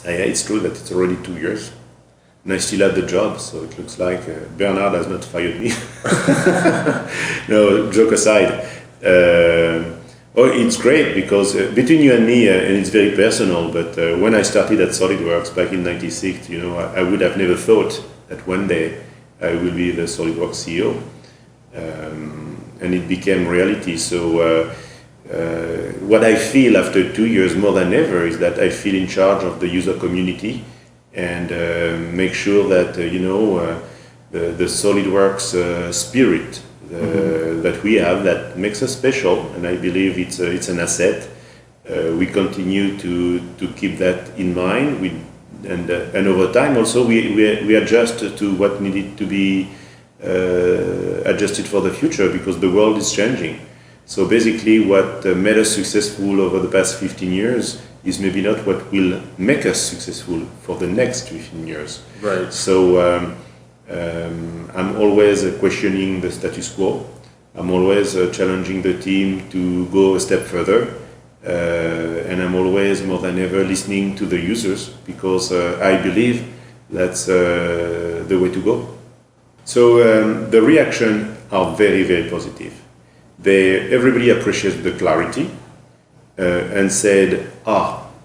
It's true that it's already 2 years. And I still have the job, so it looks like Bernard has not fired me. No, joke aside. It's great because between you and me, and it's very personal, but when I started at SolidWorks back in '96, I would have never thought that one day I will be the SolidWorks CEO. And it became reality. So what I feel after 2 years more than ever is that I feel in charge of the user community and make sure that the SolidWorks spirit that we have that makes us special, and I believe it's an asset. We continue to keep that in mind. And over time also we adjust to what needed to be adjusted for the future because the world is changing. So basically what made us successful over the past 15 years is maybe not what will make us successful for the next 15 years. Right. So I'm always questioning the status quo. I'm always challenging the team to go a step further. And I'm always more than ever listening to the users because I believe that's the way to go. So the reactions are very, very positive. Everybody appreciates the clarity and said,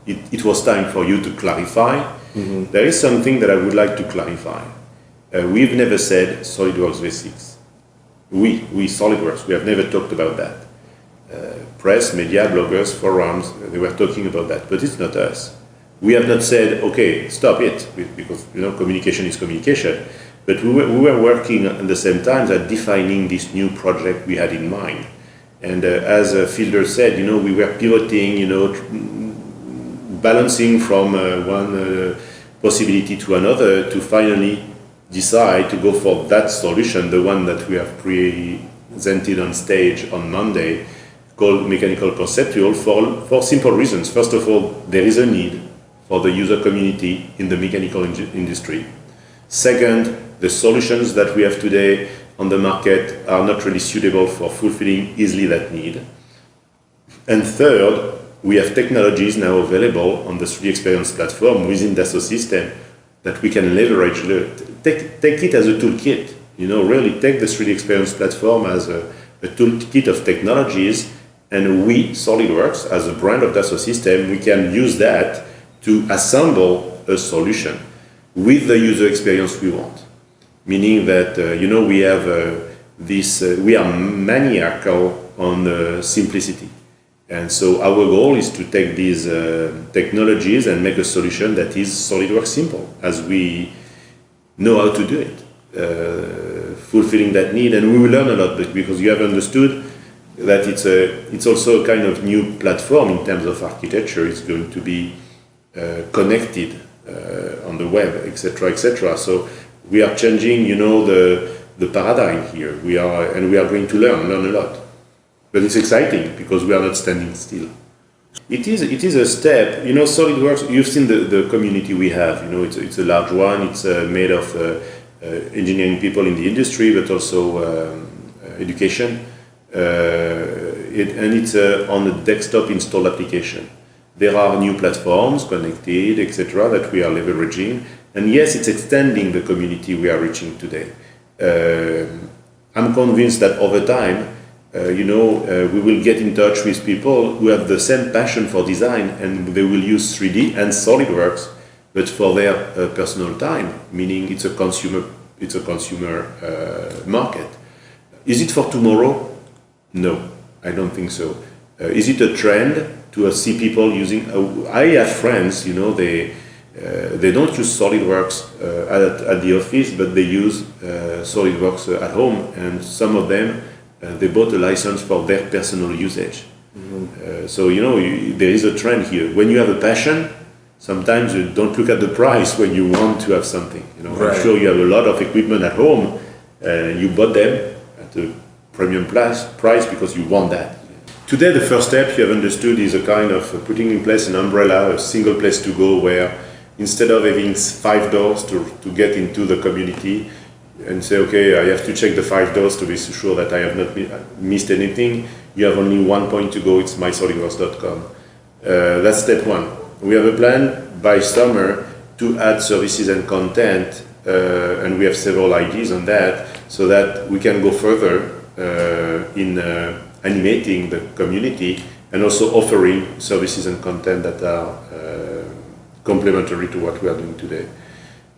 it was time for you to clarify. Mm-hmm. There is something that I would like to clarify. We've never said SolidWorks V6. We SolidWorks, we have never talked about that. Press, media, bloggers, forums, they were talking about that, but it's not us. We have not said, okay, stop it, because communication is communication. But we were working at the same time at defining this new project we had in mind. And as Fielder said, we were pivoting, balancing from one possibility to another to finally decide to go for that solution, the one that we have presented on stage on Monday, called Mechanical Conceptual, for simple reasons. First of all, there is a need for the user community in the mechanical industry. Second, the solutions that we have today on the market are not really suitable for fulfilling easily that need. And third, we have technologies now available on the 3DEXPERIENCE platform within Dassault Systèmes that we can leverage. Take it as a toolkit. Really take the 3DEXPERIENCE platform as a toolkit of technologies, and we, SolidWorks, as a brand of Dassault Systèmes, we can use that to assemble a solution with the user experience we want. Meaning that, we have we are maniacal on simplicity. And so our goal is to take these technologies and make a solution that is SolidWorks simple, as we know how to do it, fulfilling that need. And we will learn a lot, because you have understood that it's also a kind of new platform in terms of architecture. It's going to be connected on the web, etc., etc. So we are changing, the paradigm here. We are going to learn a lot. But it's exciting because we are not standing still. It is a step. SolidWorks, you've seen the community we have. It's a large one. It's made of engineering people in the industry, but also education. And it's on a desktop installed application. There are new platforms, connected, etc., that we are leveraging. And yes, it's extending the community we are reaching today. I'm convinced that over time, we will get in touch with people who have the same passion for design, and they will use 3D and SolidWorks, but for their personal time, meaning it's a consumer market. Is it for tomorrow? No, I don't think so. Is it a trend to see people using? I have friends, they don't use SolidWorks at the office, but they use SolidWorks at home, and some of them they bought a license for their personal usage. Mm-hmm. So there is a trend here. When you have a passion, sometimes you don't look at the price when you want to have something. Right. I'm sure you have a lot of equipment at home, and you bought them at a premium price because you want that. Today, the first step you have understood is a kind of putting in place an umbrella, a single place to go, where instead of having 5 doors to get into the community and say, okay, I have to check the 5 doors to be sure that I have not missed anything, you have only one point to go, it's mysolidworks.com. That's step one. we have a plan by summer to add services and content, and we have several ideas on that, so that we can go further in animating the community and also offering services and content that are complementary to what we are doing today.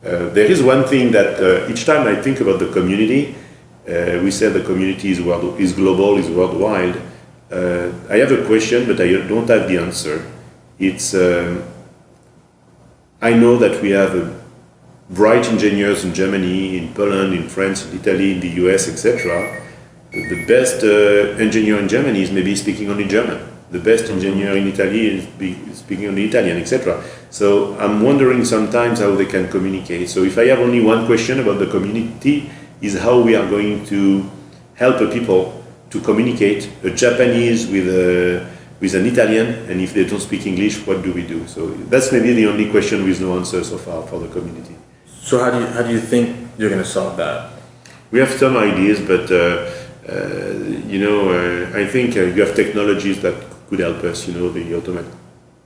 There is one thing that each time I think about the community, we said the community is global, is worldwide. I have a question, but I don't have the answer. It's I know that we have bright engineers in Germany, in Poland, in France, in Italy, in the US, etc. The best engineer in Germany is maybe speaking only German. The best engineer in Italy is speaking only Italian, etc. So I'm wondering sometimes how they can communicate. So if I have only one question about the community, is how we are going to help people to communicate, a Japanese with an Italian, and if they don't speak English, what do we do? So that's maybe the only question with no answer so far for the community. So how do you think you're going to solve that? We have some ideas, but I think you have technologies that could help us. The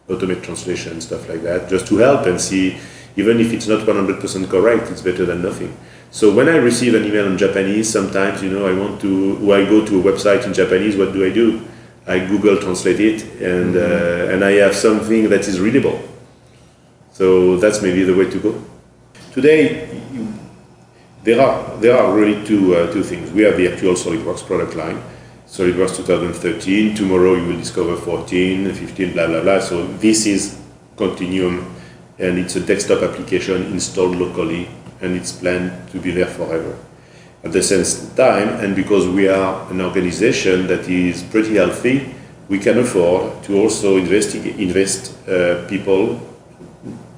automate translation, stuff like that, just to help and see. Even if it's not 100% correct, it's better than nothing. So when I receive an email in Japanese, sometimes I go to a website in Japanese. What do? I Google Translate it, and I have something that is readable. So that's maybe the way to go. Today, there are really two things. We have the actual SolidWorks product line, SolidWorks 2013. Tomorrow you will discover 14, 15, blah blah blah. So this is Continuum, and it's a desktop application installed locally, and it's planned to be there forever. At the same time, and because we are an organization that is pretty healthy, we can afford to also invest people,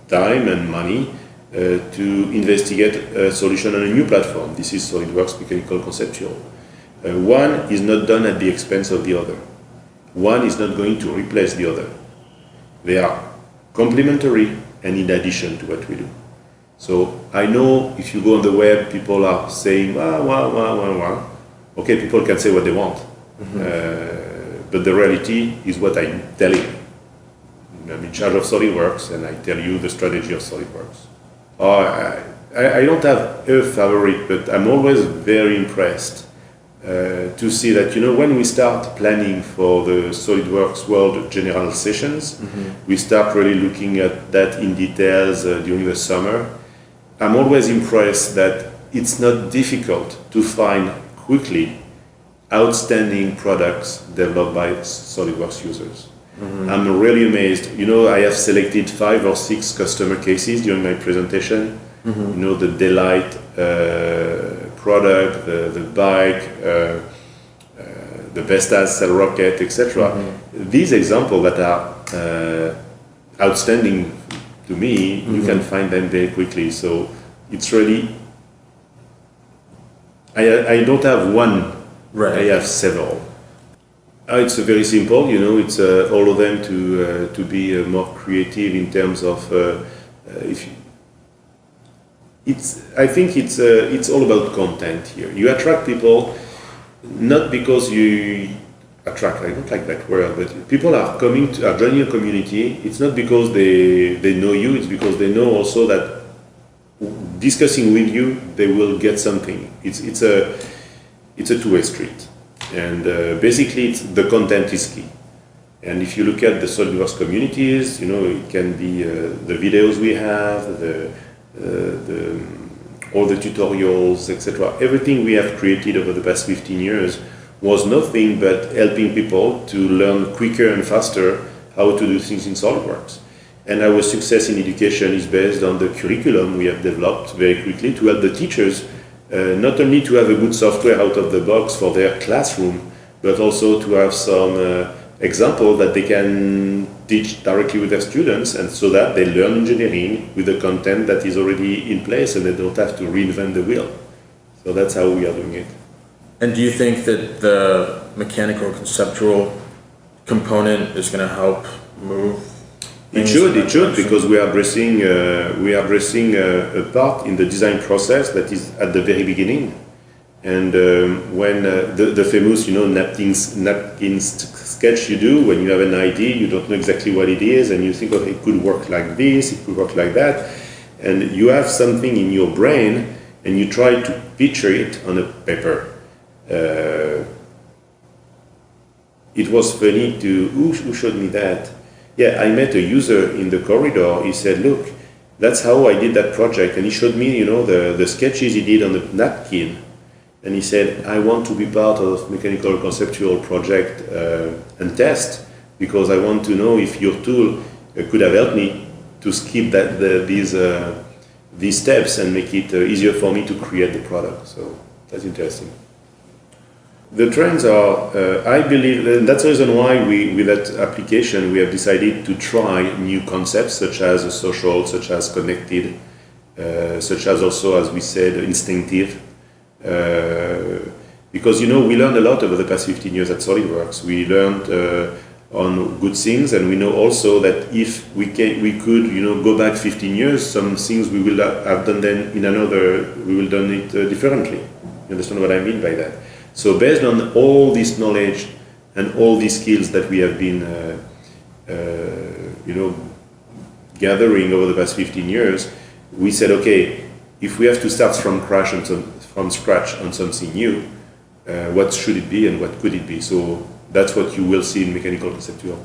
time and money to investigate a solution on a new platform. This is SolidWorks Mechanical Conceptual. One is not done at the expense of the other. One is not going to replace the other. They are complementary and in addition to what we do. So I know if you go on the web, people are saying, Okay, people can say what they want. But the reality is what I'm telling. I'm in charge of SolidWorks, and I tell you the strategy of SolidWorks. I don't have a favorite, but I'm always very impressed to see that, when we start planning for the SolidWorks World General Sessions, we start really looking at that in details during the summer. I'm always impressed that it's not difficult to find quickly outstanding products developed by SolidWorks users. I'm really amazed. I have selected 5 or 6 customer cases during my presentation. The Delight product, the bike, the Vestas Cell Rocket, etc. These examples that are outstanding to me, you can find them very quickly. So it's really, I don't have one, I have several. It's very simple, it's all of them to be more creative in terms of, I think it's all about content here. You attract people, not because you attract, I don't like that word, but people are joining a community. It's not because they know you, it's because they know also that discussing with you, they will get something. It's a two-way street. And basically, the content is key. And if you look at the SolidWorks communities, it can be the videos we have, all the tutorials, etc. Everything we have created over the past 15 years was nothing but helping people to learn quicker and faster how to do things in SolidWorks. And our success in education is based on the curriculum we have developed very quickly to help the teachers not only to have a good software out of the box for their classroom, but also to have some example that they can teach directly with their students, and so that they learn engineering with the content that is already in place and they don't have to reinvent the wheel. So that's how we are doing it. And do you think that the mechanical conceptual component is going to help move? It should, because we are addressing a part in the design process that is at the very beginning, And when the famous, napkins sketch you do, when you have an idea, you don't know exactly what it is, and you think, oh, it could work like this, it could work like that, and you have something in your brain, and you try to picture it on a paper. It was funny to, who showed me that? Yeah, I met a user in the corridor. He said, look, that's how I did that project. And he showed me, the sketches he did on the napkin. And he said, I want to be part of mechanical conceptual project and test, because I want to know if your tool could have helped me to skip these steps and make it easier for me to create the product. So that's interesting. The trends are, I believe, and that's the reason why with that application, we have decided to try new concepts such as social, such as connected, such as also, as we said, instinctive. Because, we learned a lot over the past 15 years at SolidWorks. We learned on good things, and we know also that if we could, go back 15 years, some things we will have done then we will done it differently. You understand what I mean by that? So based on all this knowledge and all these skills that we have been, gathering over the past 15 years, we said, okay, if we have to start from scratch on something new, what should it be and what could it be? So that's what you will see in Mechanical Conceptual.